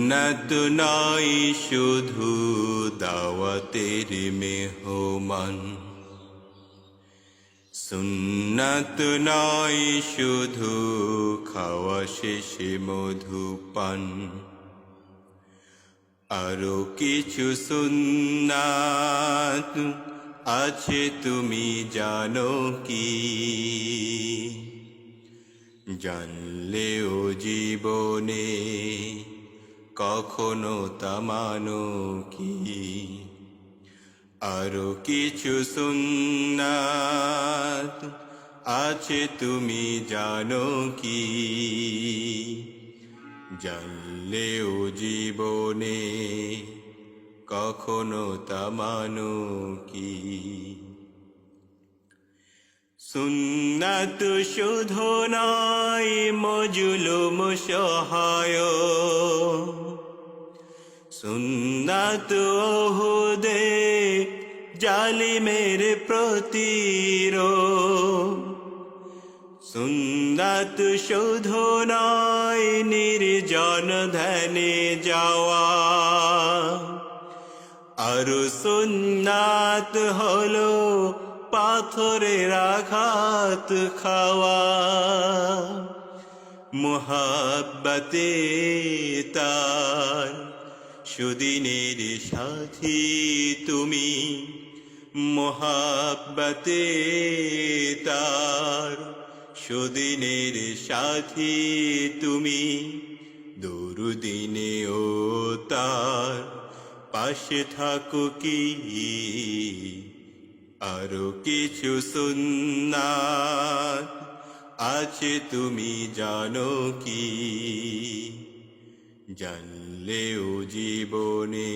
সুন্নাত নয় শুধু দাওয়াতের মেহমান, সুন্নাত নয় শুধু খাওয়া শেষে মধুপান, আরো কিছু সুন্নাত আছে তুমি জানো কি? জানলেও জীবনে কখনো তা মানো কি? আরো কিছু সুন্নাত আছে তুমি জানো কি? জানলেও জীবনে কখনো তা মানো কি? সুন্নাত শুধু নয় মজলুম সহায়, সুন্নাত ওহুদে জালিমের প্রতিরোধ, সুন্নাত শুধু নয় নির্জন ধ্যানে যাওয়া, আর সুন্নাত হলো পাথরের আঘাত খাওয়া। মুহাব্বতে তার সুদিনের সাথী তুমি, মুহাব্বতে তার সুদিনের সাথী তুমি, দুরুদিনে ও তার পাশে থাকো কি? আরো কিছু সুন্নাত আছে তুমি জানো কি? জানলেও জীবনে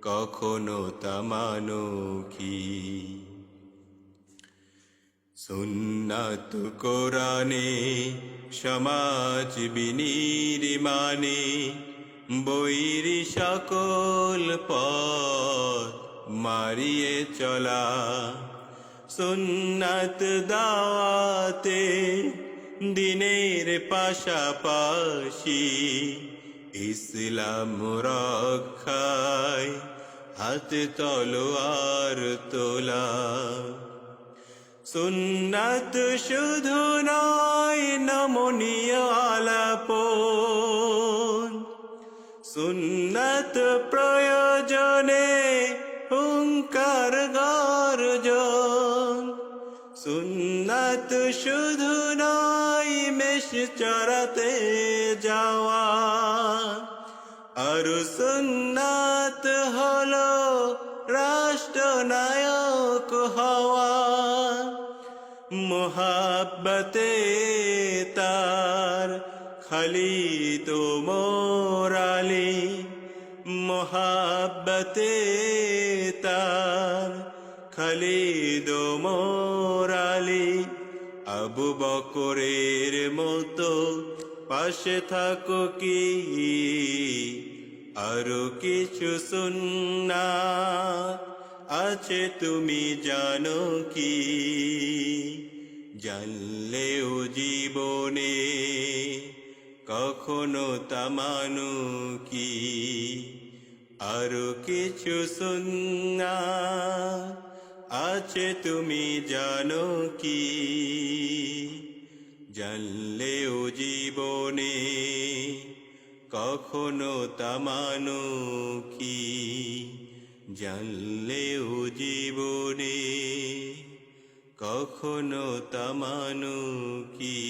কখনো তা মানো কি? সুন্নাত কোরআনে সমাজ বিনির্মাণে বৈরী সকল পথ মারিয়ে চলা, সুন্নাত দাওয়াতে দিনের পাশাপাশি ইসলাম রক্ষায় হাতে তলোয়ার তোলা। সুন্নাত শুধু নয় নমনীয় আলাপন, সুন্নাত প্রয়োজনে হুঙ্কার গর্জন, সুন্নাত শুধু নয় মেষ চরাতে যাওয়া, আর সুন্নাত হলো রাষ্ট্রনায়ক হওয়া। মুহাব্বতে তার খালিদ ওমর আলী, মুহাব্বতে তার খালিদ ওমর আলী, আবু বকরের মতো পাশে থাকো কি? আরো কিছু সুন্নাত আছে তুমি জানো কি? জানলেও জীবনে কখনো তা মানো কি? আরো কিছু সুন্নাত আছে তুমি জানো কি? জানলেও জীবনে কখনো তা মানো কি? জানলেও জীবনে কখনো তা মানো কি?